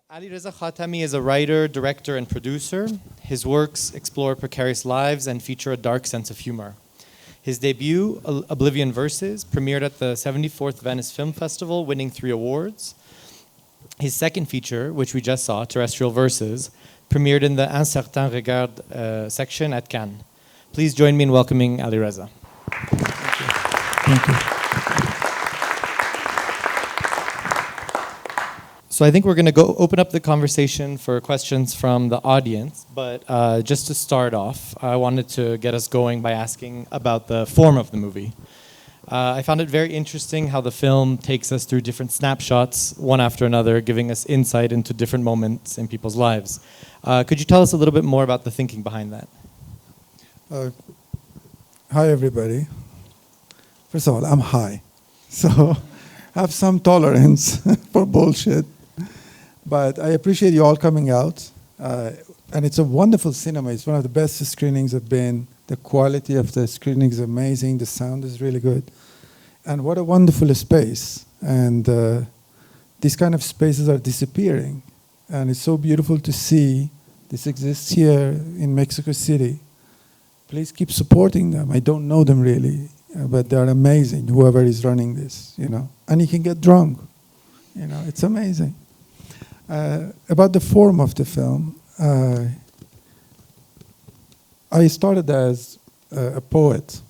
Alireza Khatami is a writer, director, and producer. His works explore precarious lives and feature a dark sense of humor. His debut, Oblivion Verses, premiered at the 74th Venice Film Festival, winning 3 awards. His second feature, which we just saw, Terrestrial Verses, premiered in the Un Certain Regard section at Cannes. Please join me in welcoming Alireza. Thank you. So I think we're going to go open up the conversation for questions from the audience. But just to start off, I wanted to get us going by asking about the form of the movie. I found it very interesting how the film takes us through different snapshots, one after another, giving us insight into different moments in people's lives. Could you tell us a little bit more about the thinking behind that? Hi, everybody. First of all, I'm high, so have some tolerance for bullshit. But I appreciate you all coming out. And it's a wonderful cinema. It's one of the best screenings I've been. The quality of the screening is amazing. The sound is really good. And what a wonderful space. And these kind of spaces are disappearing. And it's so beautiful to see this exists here in Mexico City. Please keep supporting them. I don't know them really, but they're amazing, whoever is running this, you know. And you can get drunk, you know, it's amazing. About the form of the film, I started as a poet.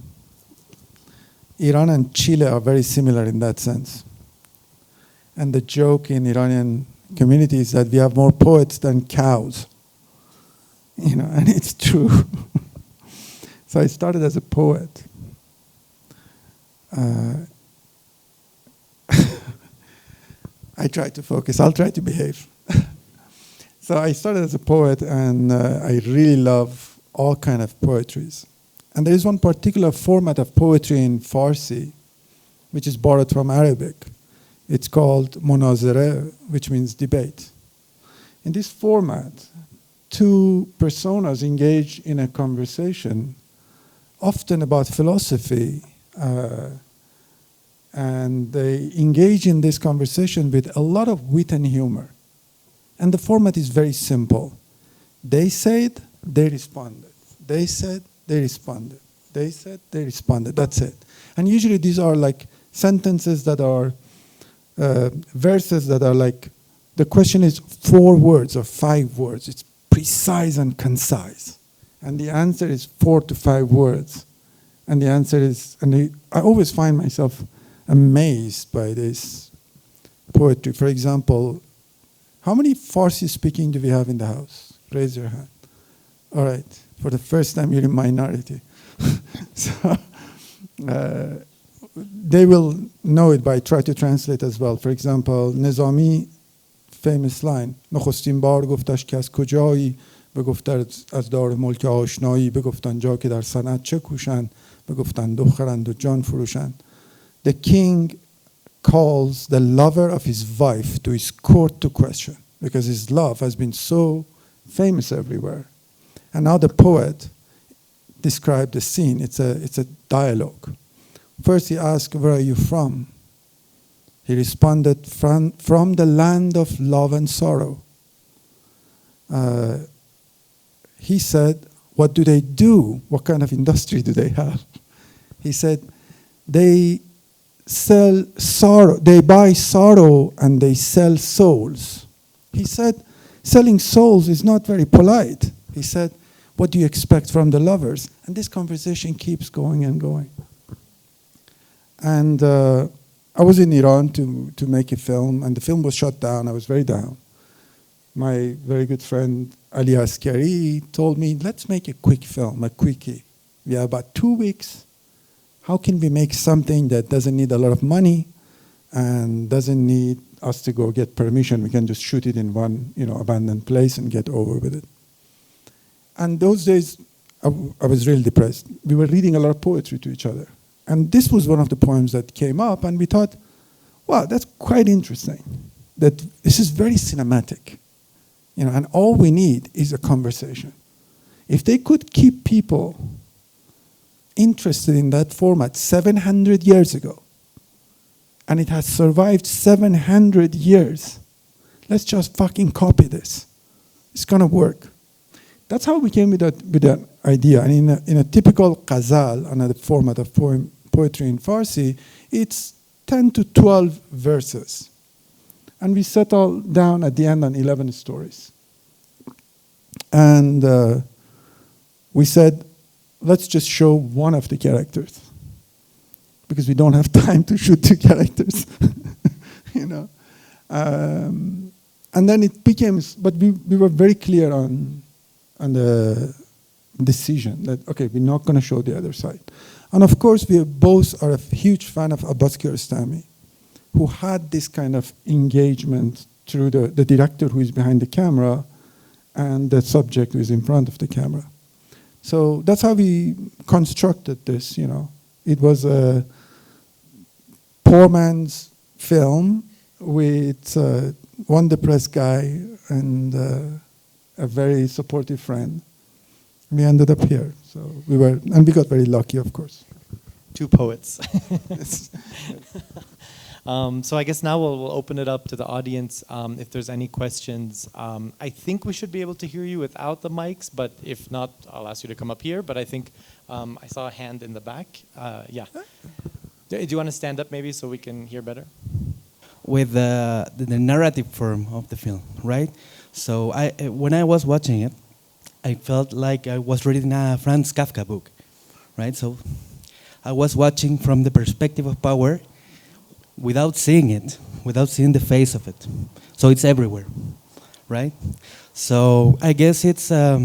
Iran and Chile are very similar in that sense. And the joke in Iranian community is that we have more poets than cows. You know, and it's true. So I started as a poet. I try to focus. I'll try to behave. So I started as a poet, and I really love all kind of poetries. And there is one particular format of poetry in Farsi, which is borrowed from Arabic. It's called munazara, which means debate. In this format, 2 personas engage in a conversation, often about philosophy, and they engage in this conversation with a lot of wit and humor. And the format is very simple. They said, they responded. They said, they responded. They said, they responded. That's it. And usually these are like sentences that are, verses that are like, the question is 4 words or 5 words. It's precise and concise. And the answer is 4 to 5 words. And the answer is, I always find myself amazed by this poetry. For example, how many Farsi speaking do we have in the house? Raise your hand. All right. For the first time, you're in minority. So they will know it by try to translate as well. For example, Nizami, famous line, نخستین بار گفتش که از کجایی بگفتن از دار ملک آشنایی بگفتن جا که در صنعت چه کوشند بگفتن دخترند و جان فروشند. The king calls the lover of his wife to his court to question because his love has been so famous everywhere. And now the poet described the scene. It's a dialogue. First he asked, where are you from? He responded, from the land of love and sorrow. He said, what do they do? What kind of industry do they have? He said, they sell sorrow, they buy sorrow and they sell souls. He said, selling souls is not very polite. He said, what do you expect from the lovers? And this conversation keeps going and going. And I was in Iran to make a film, and the film was shut down. I was very down. My very good friend Ali Asgari told me, let's make a quick film, a quickie. We have about 2 weeks. How can we make something that doesn't need a lot of money and doesn't need us to go get permission? We can just shoot it in one, abandoned place and get over with it. And those days, I was really depressed. We were reading a lot of poetry to each other. And this was one of the poems that came up, and we thought, wow, that's quite interesting. That this is very cinematic. And all we need is a conversation. If they could keep people interested in that format 700 years ago, and it has survived 700 years, Let's just fucking copy this. It's gonna work. That's how we came with that idea. And in a typical ghazal, another format of poetry in Farsi, it's 10 to 12 verses. And we settle down at the end on 11 stories. And we said, let's just show one of the characters, because we don't have time to shoot two characters, you know. And then it became, but we were very clear on the decision that, okay, we're not going to show the other side. And of course, we both are a huge fan of Abbas Kiarostami, who had this kind of engagement through the director who is behind the camera and the subject who is in front of the camera. So that's how we constructed this, you know. It was a poor man's film with one depressed guy and a very supportive friend. We ended up here. So we got very lucky, of course. Two poets. So I guess now we'll open it up to the audience. If there's any questions, I think we should be able to hear you without the mics, but if not, I'll ask you to come up here. But I think I saw a hand in the back. Yeah. Do you want to stand up maybe so we can hear better? With the narrative form of the film, right? So when I was watching it, I felt like I was reading a Franz Kafka book, right? So I was watching from the perspective of power without seeing it, without seeing the face of it. So it's everywhere, right? So I guess it's a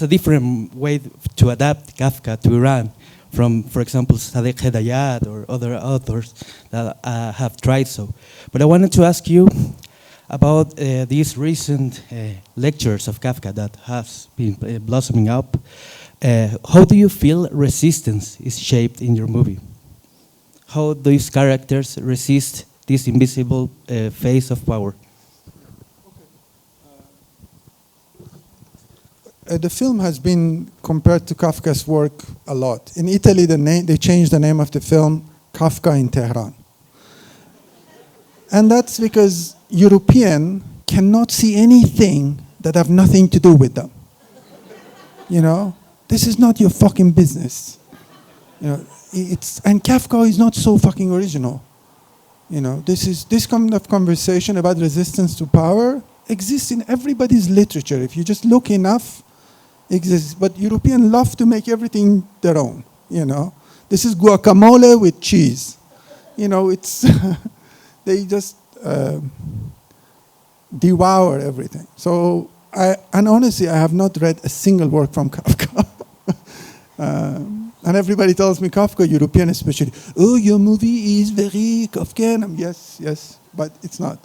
different way to adapt Kafka to Iran from, for example, Sadegh Hedayat or other authors that have tried so. But I wanted to ask you about these recent lectures of Kafka that has been blossoming up. How do you feel resistance is shaped in your movie? How these characters resist this invisible face of power? The film has been compared to Kafka's work a lot. In Italy, they changed the name of the film Kafka in Tehran. And that's because European cannot see anything that have nothing to do with them. You know, this is not your fucking business. You know, and Kafka is not so fucking original. You know, this kind of conversation about resistance to power exists in everybody's literature. If you just look enough, exists. But Europeans love to make everything their own. You know, this is guacamole with cheese. You know, it's they just devour everything. So, and honestly, I have not read a single work from Kafka. And everybody tells me Kafka, European especially, oh, your movie is very Kafkian. Yes, but it's not.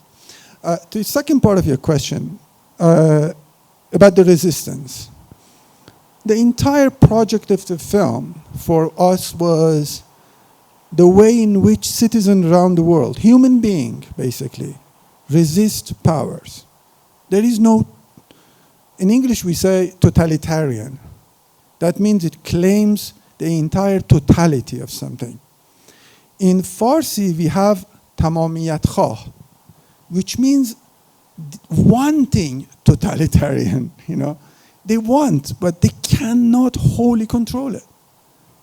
To the second part of your question, about the resistance. The entire project of the film for us was the way in which citizens around the world, human beings basically, resist powers. There is no, in English we say totalitarian. That means it claims the entire totality of something. In Farsi, we have tamamiyat khah, which means wanting totalitarian, you know. They want, but they cannot wholly control it.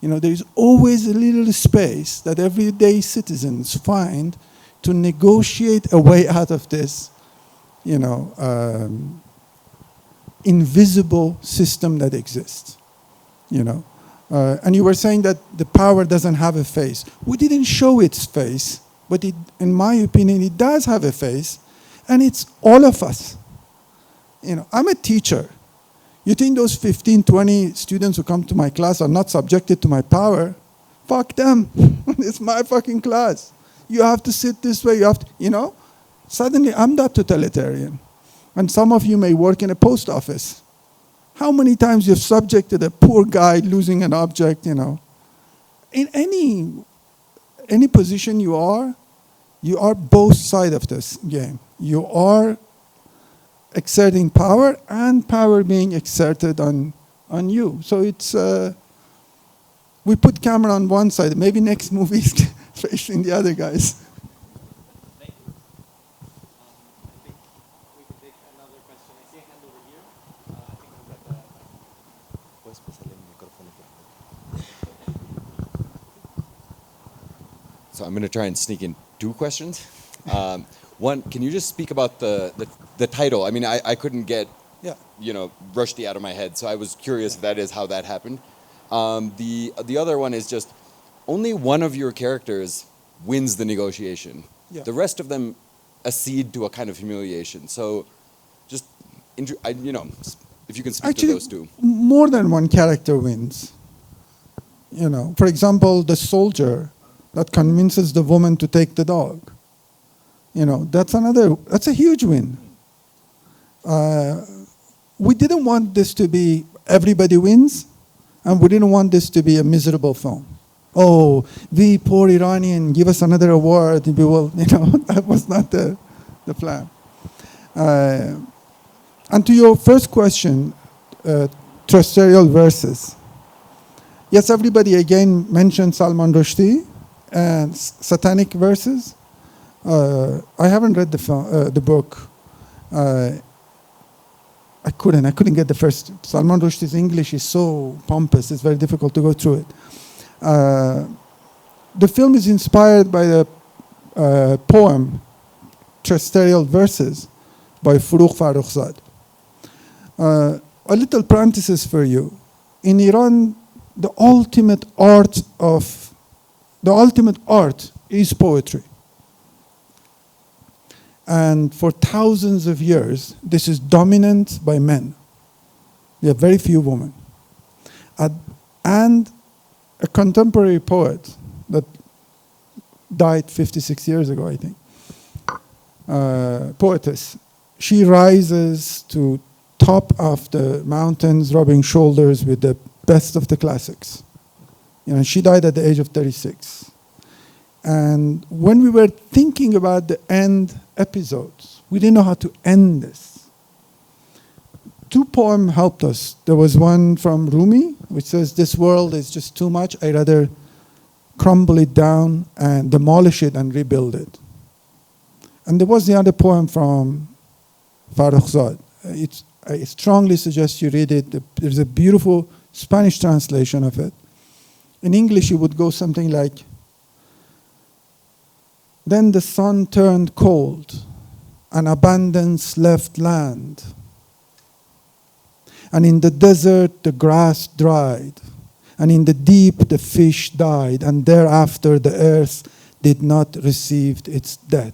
You know, there is always a little space that everyday citizens find to negotiate a way out of this, you know, invisible system that exists, you know. And you were saying that the power doesn't have a face. We didn't show its face, but it, in my opinion, it does have a face, and it's all of us. You know, I'm a teacher. You think those 15, 20 students who come to my class are not subjected to my power? Fuck them. It's my fucking class. You have to sit this way. You have to, you know? Suddenly, I'm that totalitarian. And some of you may work in a post office. How many times you've subjected a poor guy losing an object, you know? In any position you are both sides of this game. You are exerting power and power being exerted on you. So it's, we put camera on one side, maybe next movie is facing the other guys. So I'm going to try and sneak in 2 questions. One, can you just speak about the title? I mean, I couldn't get, Rushdie out of my head, so I was curious if that is how that happened. The other one is just, only one of your characters wins the negotiation. Yeah. The rest of them accede to a kind of humiliation. So, just, if you can speak to those two. More than one character wins. For example, the soldier that convinces the woman to take the dog. That's a huge win. We didn't want this to be everybody wins, and we didn't want this to be a miserable film. Oh, we poor Iranian, give us another award. We will, that was not the plan. And to your first question, terrestrial verses. Yes, everybody again mentioned Salman Rushdie and satanic verses. I haven't read the book. I couldn't get the first. Salman Rushdie's English is so pompous, it's very difficult to go through it. The film is inspired by the poem Terrestrial Verses by Forough Farrokhzad. A little parenthesis for you. In Iran, the ultimate art is poetry. And for thousands of years, this is dominant by men. We have very few women. And a contemporary poet that died 56 years ago, I think, poetess, she rises to top of the mountains, rubbing shoulders with the best of the classics. She died at the age of 36. And when we were thinking about the end episodes, we didn't know how to end this. 2 poems helped us. There was one from Rumi, which says, this world is just too much. I'd rather crumble it down and demolish it and rebuild it. And there was the other poem from Farrokhzad. I strongly suggest you read it. There's a beautiful Spanish translation of it. In English, it would go something like, then the sun turned cold, and abundance left land. And in the desert, the grass dried. And in the deep, the fish died. And thereafter, the earth did not receive its death.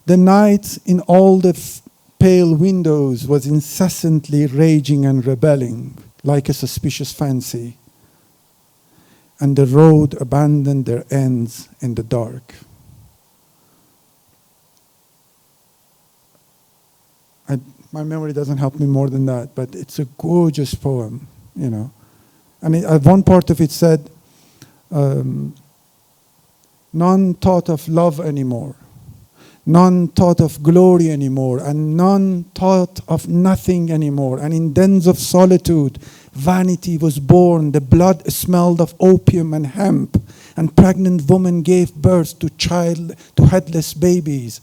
The night in all the pale windows was incessantly raging and rebelling, like a suspicious fancy. And the road abandoned their ends in the dark. My memory doesn't help me more than that, but it's a gorgeous poem, And one part of it said, none thought of love anymore. None thought of glory anymore, and none thought of nothing anymore. And in dens of solitude, vanity was born. The blood smelled of opium and hemp, and pregnant women gave birth to headless babies,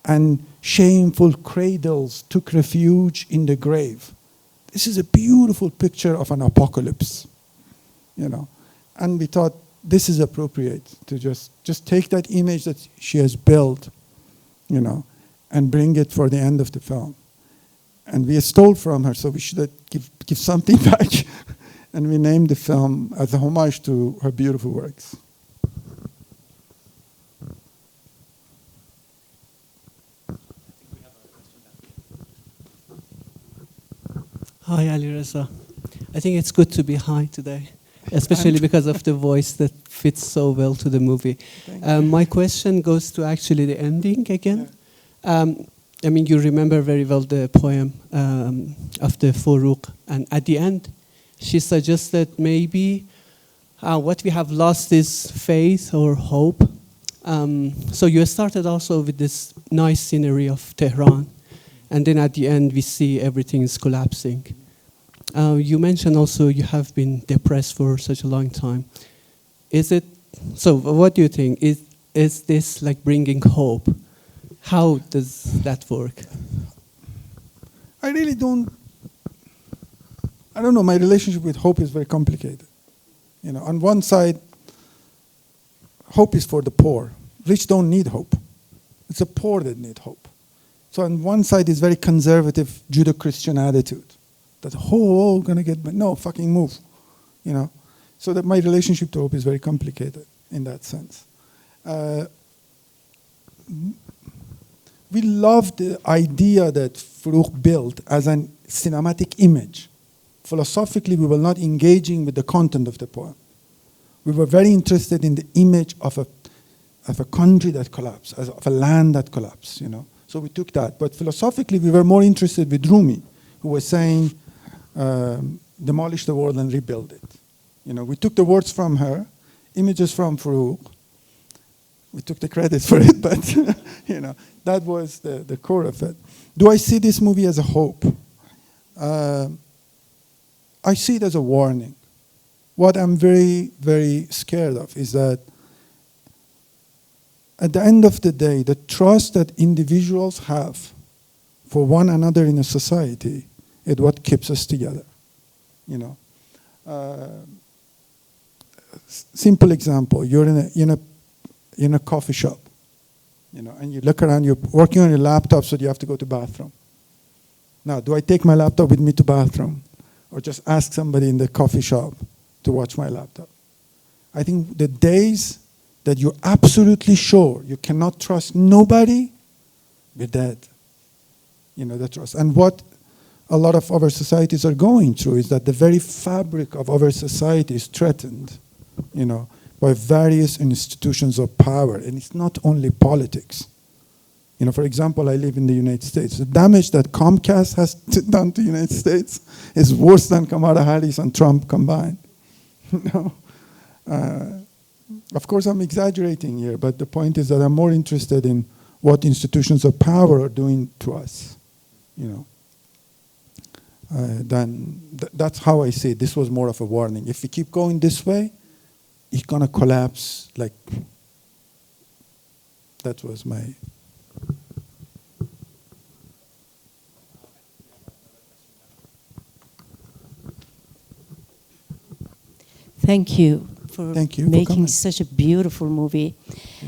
and shameful cradles took refuge in the grave. This is a beautiful picture of an apocalypse, And we thought this is appropriate to just take that image that she has built, and bring it for the end of the film. And we stole from her, so we should give something back. And we named the film as a homage to her beautiful works. Hi, Alireza. I think it's good to be high today, especially because of the voice that fits so well to the movie. My question goes to actually the ending again. You remember very well the poem of the Forough, and at the end, she suggested maybe what we have lost is faith or hope. So you started also with this nice scenery of Tehran, and then at the end, we see everything is collapsing. You mentioned also you have been depressed for such a long time. So what do you think? Is this like bringing hope? How does that work? I don't know, my relationship with hope is very complicated. On one side, hope is for the poor. Rich don't need hope. It's the poor that need hope. So on one side is very conservative Judeo-Christian attitude. That, oh, gonna get, no, fucking move. You know? So that my relationship to hope is very complicated in that sense. We love the idea that Forough built as a cinematic image. Philosophically, we were not engaging with the content of the poem. We were very interested in the image of a country that collapsed, of a land that collapsed, you know. So we took that. But philosophically, we were more interested with Rumi, who was saying, demolish the world and rebuild it. You know, we took the words from her, images from Forough. We took the credit for it, but you know, that was the core of it. Do I see this movie as a hope? I see it as a warning. What I'm very, very scared of is that at the end of the day, the trust that individuals have for one another in a society is what keeps us together. You know, simple example: you're in a coffee shop, you know, and you look around. You're working on your laptop, so you have to go to the bathroom. Now, do I take my laptop with me to bathroom, or just ask somebody in the coffee shop to watch my laptop? I think the days that you're absolutely sure you cannot trust nobody, you're dead. You know, the trust. And what a lot of our societies are going through is that the very fabric of our society is threatened, you know, by various institutions of power. And it's not only politics. You know, for example, I live in the United States. The damage that Comcast has done to the United States is worse than Kamala Harris and Trump combined. You know? Of course, I'm exaggerating here, but the point is that I'm more interested in what institutions of power are doing to us, you know. That's how I see it. This was more of a warning. If we keep going this way, it's going to collapse. Like, that was my... Thank you for making coming. such a beautiful movie.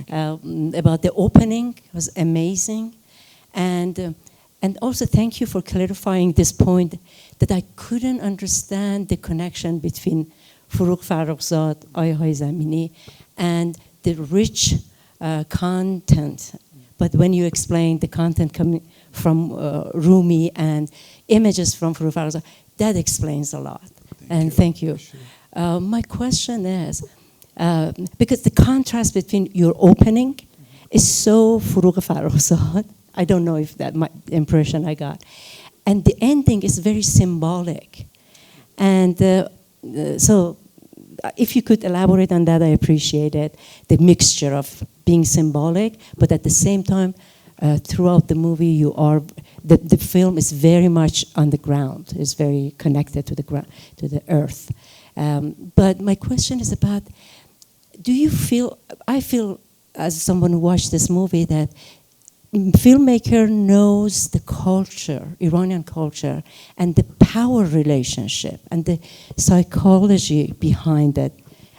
About the opening, it was amazing. And also thank you for clarifying this point that I couldn't understand the connection between Forough Farrokhzad, Ayahay Zamini, and the rich content. But when you explained the content coming from Rumi and images from Forough Farrokhzad, that explains a lot. Thank you. My question is, because the contrast between your opening is so Forough Farrokhzad, I don't know if that my impression I got, and the ending is very symbolic. And so if you could elaborate on that, I appreciate it. The mixture of being symbolic, but at the same time, throughout the movie, you are the film is very much on the ground. It's very connected to the ground, to the earth. But my question is about: do you feel? I feel, as someone who watched this movie, that filmmaker knows the culture, Iranian culture, and the power relationship, and the psychology behind it,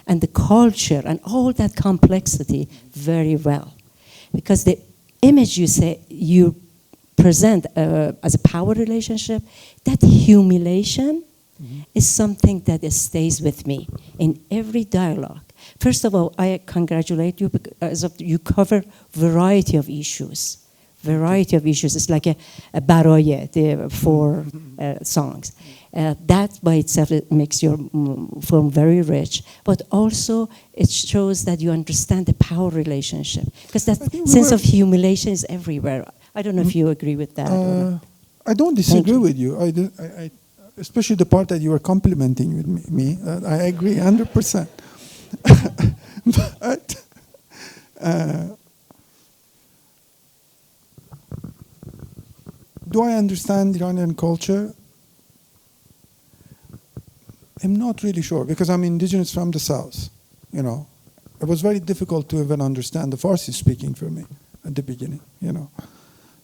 and the culture, and all that complexity very well. Because the image you present as a power relationship, that humiliation is something that stays with me in every dialogue. First of all, I congratulate you because you cover variety of issues. Variety of issues. It's like a baraye, the 4 songs. That by itself it makes your film very rich, but also it shows that you understand the power relationship, because that sense of humiliation is everywhere. I don't know if you agree with that. Or not. I don't disagree with you. I especially the part that you were complimenting with me. I agree 100%. But do I understand Iranian culture? I'm not really sure, because I'm indigenous from the south. You know, it was very difficult to even understand the Farsi speaking for me at the beginning. You know,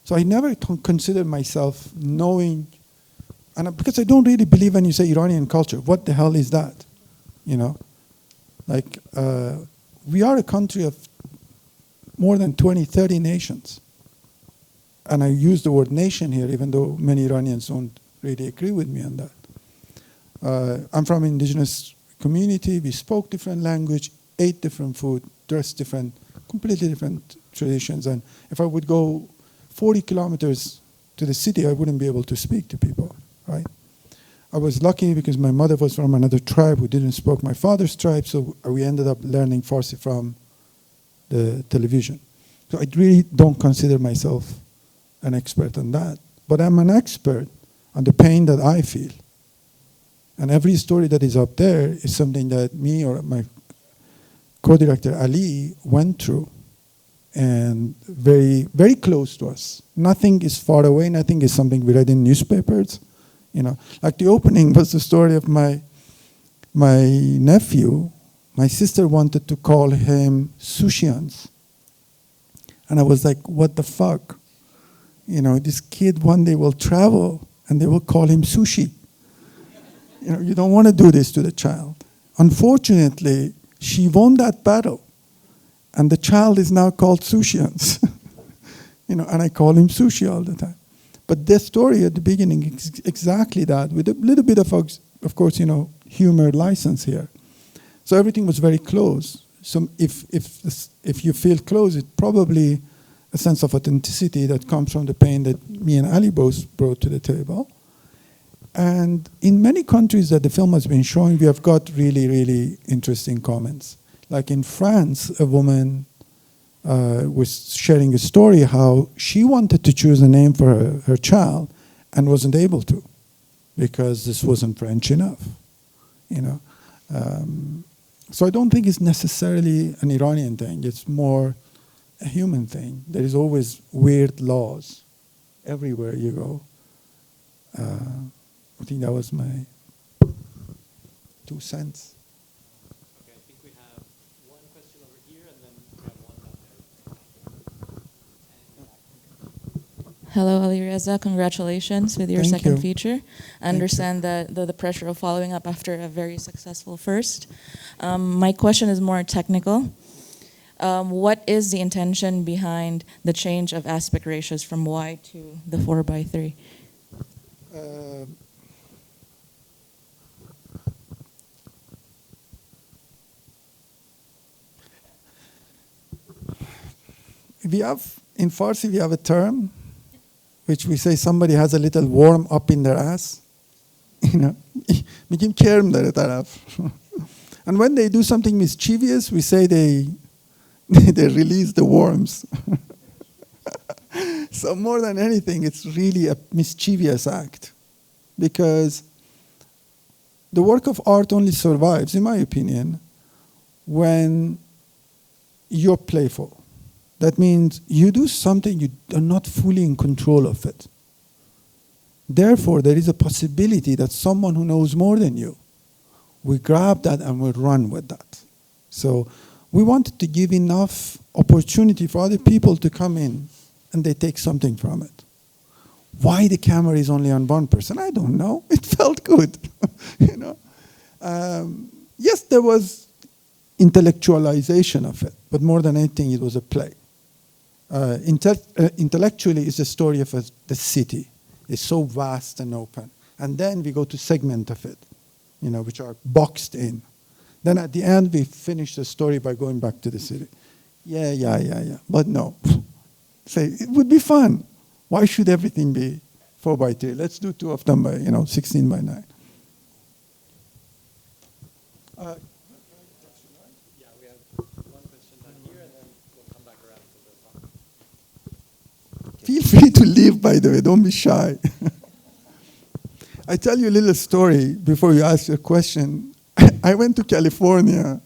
so I never considered myself knowing, and because I don't really believe when you say Iranian culture, what the hell is that? You know, like we are a country of more than 20, 30 nations. And I use the word nation here, even though many Iranians don't really agree with me on that. I'm from an indigenous community. We spoke different language, ate different food, dressed different, completely different traditions. And if I would go 40 kilometers to the city, I wouldn't be able to speak to people, right? I was lucky because my mother was from another tribe who didn't speak my father's tribe, so we ended up learning Farsi from the television. So I really don't consider myself an expert on that. But I'm an expert on the pain that I feel. And every story that is up there is something that me or my co-director Ali went through, and very, very close to us. Nothing is far away, nothing is something we read in newspapers. You know, like the opening was the story of my nephew. My sister wanted to call him Sushians. And I was like, what the fuck? You know, this kid one day will travel and they will call him Sushi. You know, you don't want to do this to the child. Unfortunately, she won that battle. And the child is now called Sushians. You know, and I call him Sushi all the time. But this story at the beginning is exactly that, with a little bit of course, you know, humor license here. So everything was very close. So if you feel close, it's probably a sense of authenticity that comes from the pain that me and Ali both brought to the table. And in many countries that the film has been showing, we have got really, really interesting comments. Like in France, a woman was sharing a story how she wanted to choose a name for her child and wasn't able to because this wasn't French enough, you know. So I don't think it's necessarily an Iranian thing. It's more a human thing. There is always weird laws everywhere you go. I think that was my 2 cents. Okay, I think we have one question over here, and then we have one down there. Hello, Alireza. Congratulations with your Thank second you. feature. I understand that the pressure of following up after a very successful first. My question is more technical. What is the intention behind the change of aspect ratios from wide to the 4:3? In Farsi, we have a term which we say somebody has a little worm up in their ass. You know, میگیم کرم داره طرف. And when they do something mischievous, we say they release the worms. So more than anything, it's really a mischievous act, because the work of art only survives, in my opinion, when you're playful. That means you do something, you are not fully in control of it. Therefore, there is a possibility that someone who knows more than you will grab that and will run with that. So we wanted to give enough opportunity for other people to come in and they take something from it. Why the camera is only on one person, I don't know. It felt good. You know? Yes, there was intellectualization of it, but more than anything, it was a play. Intellectually, it's a story of the city. It's so vast and open. And then we go to segment of it, you know, which are boxed in. Then at the end, we finish the story by going back to the city. Yeah. But no. Say, it would be fun. Why should everything be 4:3? Let's do 2 of them by, 16:9. Feel free to leave, by the way. Don't be shy. I tell you a little story before you ask your question. I went to California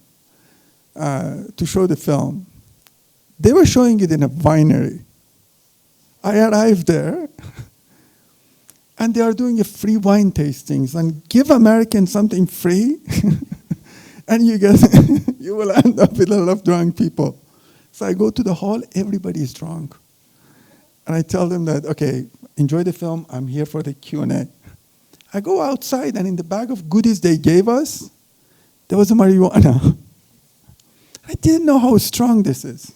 to show the film. They were showing it in a winery. I arrived there, and they are doing a free wine tastings. And give Americans something free, and you will end up with a lot of drunk people. So I go to the hall. Everybody is drunk. And I tell them that, okay, enjoy the film. I'm here for the Q&A. I go outside, and in the bag of goodies they gave us, there was a marijuana. I didn't know how strong this is.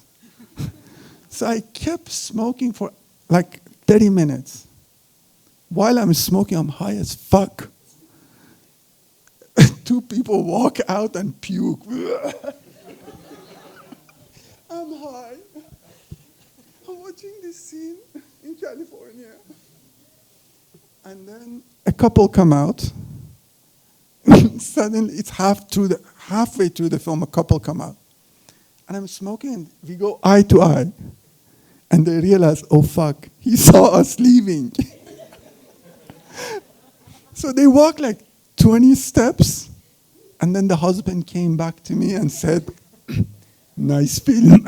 So I kept smoking for like 30 minutes. While I'm smoking, I'm high as fuck. Two people walk out and puke. I'm high. I'm watching this scene in California. And then a couple come out. Suddenly, it's halfway through the film, a couple come out. And I'm smoking, and we go eye to eye. And they realize, oh fuck, he saw us leaving. So they walk like 20 steps, and then the husband came back to me and said, nice film.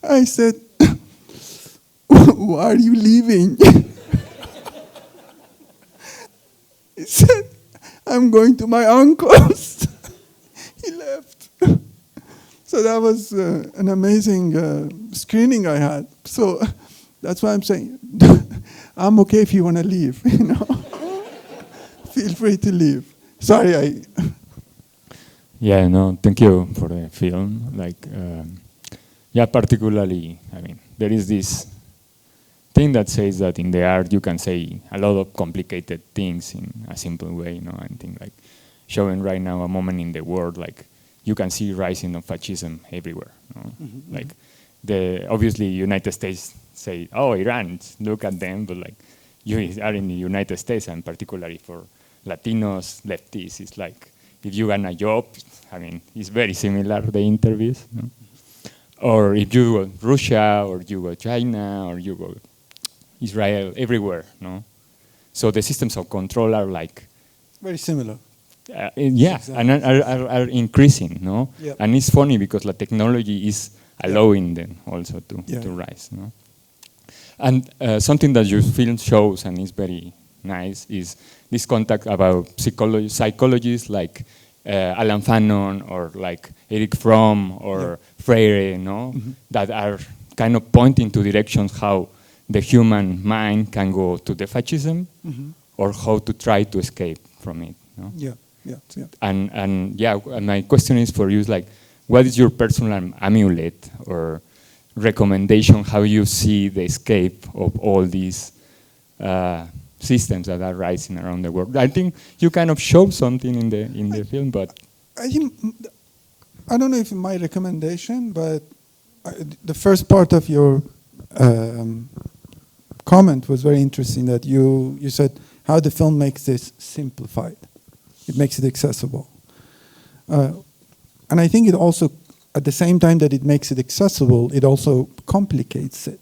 I said, why are you leaving? He said, I'm going to my uncle's. He left. So that was an amazing screening I had. So that's why I'm saying, I'm okay if you want to leave, you know. Feel free to leave. Sorry, Yeah, no, thank you for the film. Like, yeah, particularly, I mean, there is this thing that says that in the art you can say a lot of complicated things in a simple way, you know. I think like showing right now a moment in the world, like you can see rising of fascism everywhere. You know? Mm-hmm. Like the obviously United States say, oh, Iran, look at them, but like you are in the United States, and particularly for Latinos, leftists, it's like if you get a job, I mean, it's very similar, the interviews. You know? Or if you go Russia, or you go China, or you go Israel, everywhere, no? So the systems of control are like... very similar. Yeah, exactly. And are increasing, no? Yep. And it's funny because the technology is allowing them also to rise, no? And something that your film shows, and is very nice, is this contact about psychologists like Alan Fanon or like Eric Fromm or Freire, no? Mm-hmm. That are kind of pointing to directions how the human mind can go to the fascism, mm-hmm. or how to try to escape from it. No? Yeah. And my question is for you is like, what is your personal amulet or recommendation how you see the escape of all these systems that are rising around the world? I think you kind of show something in the film, but I don't know if my recommendation, but the first part of your comment was very interesting. That you said how the film makes this simplified. It makes it accessible. And I think it also, at the same time that it makes it accessible, it also complicates it.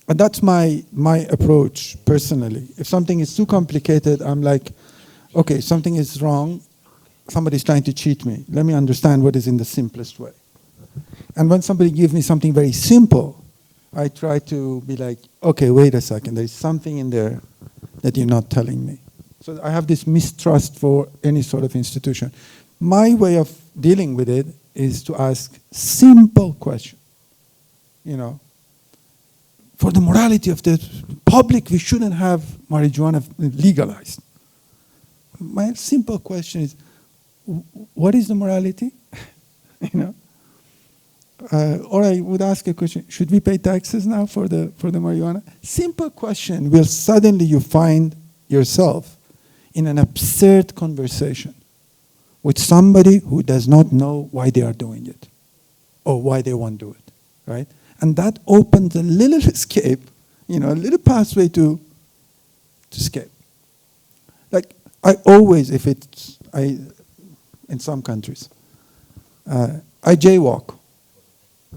And that's my approach personally. If something is too complicated, I'm like, okay, something is wrong. Somebody's trying to cheat me. Let me understand what is in the simplest way. And when somebody gives me something very simple, I try to be like, okay, wait a second. There's something in there that you're not telling me. So I have this mistrust for any sort of institution. My way of dealing with it is to ask simple questions. You know, for the morality of the public, we shouldn't have marijuana legalized. My simple question is, what is the morality? You know, or I would ask a question: should we pay taxes now for the marijuana? Simple question. Will suddenly you find yourself in an absurd conversation with somebody who does not know why they are doing it or why they won't do it, right? And that opens a little escape, you know, a little pathway to escape. Like I always, in some countries, I jaywalk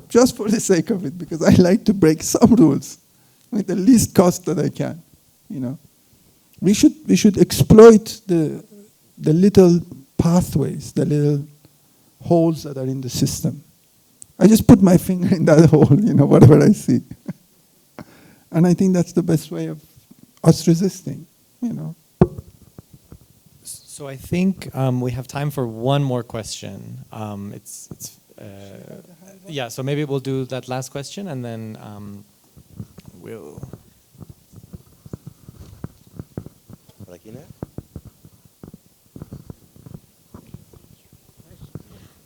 just for the sake of it because I like to break some rules with the least cost that I can, you know. We should exploit the little pathways, the little holes that are in the system. I just put my finger in that hole, you know, whatever I see. And I think that's the best way of us resisting, you know. So I think we have time for one more question. So maybe we'll do that last question and then we'll...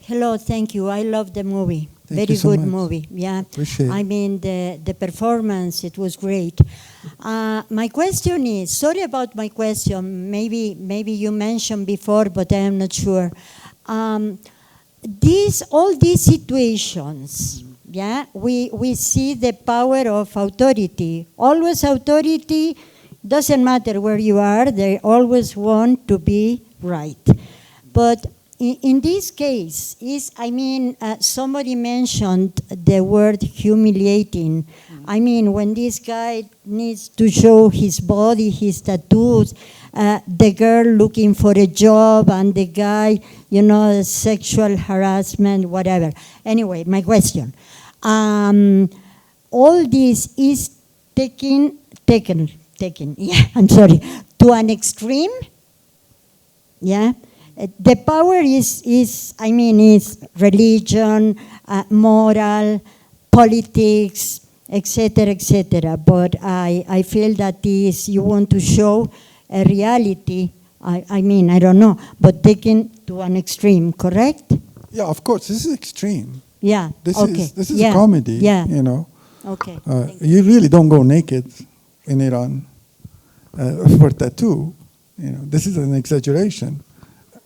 Hello, thank you. I love the movie. Thank Very you so good much. movie. Yeah. Appreciate it. I mean, the performance, it was great. My question is, sorry about my question, maybe you mentioned before, but I am not sure. All these situations, yeah, we see the power of authority. Always authority, doesn't matter where you are, they always want to be right. But in this case, somebody mentioned the word humiliating. I mean, when this guy needs to show his body, his tattoos, the girl looking for a job, and the guy, sexual harassment, whatever. Anyway, my question. All this is taken, yeah, I'm sorry, to an extreme, yeah? The power is religion, moral, politics, etc. But I feel that you want to show a reality. I don't know, but taken to an extreme, correct? Yeah, of course. This is extreme. Yeah. This okay. is a comedy. Yeah. Okay. You really don't go naked in Iran for tattoo. This is an exaggeration.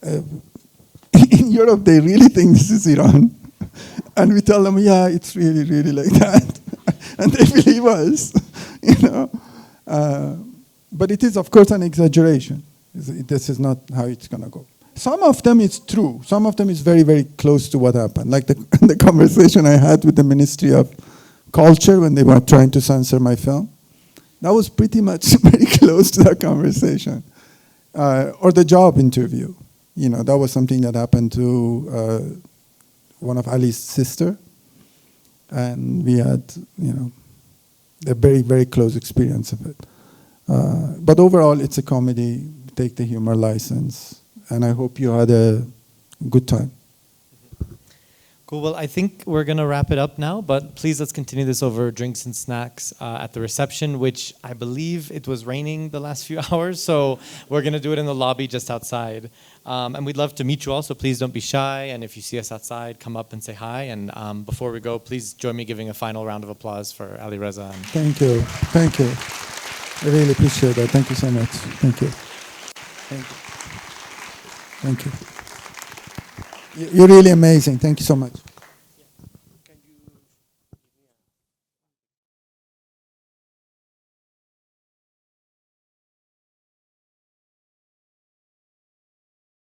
In Europe, they really think this is Iran. And we tell them, yeah, it's really, really like that. And they believe us, But it is, of course, an exaggeration. This is not how it's going to go. Some of them is true. Some of them is very, very close to what happened. Like the conversation I had with the Ministry of Culture when they were trying to censor my film. That was pretty much very close to that conversation. Or the job interview. That was something that happened to one of Ali's sister. And we had, a very, very close experience of it. But overall, it's a comedy. Take the humor license. And I hope you had a good time. Cool. Well, I think we're going to wrap it up now, but please let's continue this over drinks and snacks at the reception, which I believe it was raining the last few hours, so we're going to do it in the lobby just outside. And we'd love to meet you all, so please don't be shy, and if you see us outside, come up and say hi. And before we go, please join me giving a final round of applause for Alireza. Thank you. Thank you. I really appreciate that. Thank you so much. Thank you. Thank you. Thank you. You're really amazing. Thank you so much.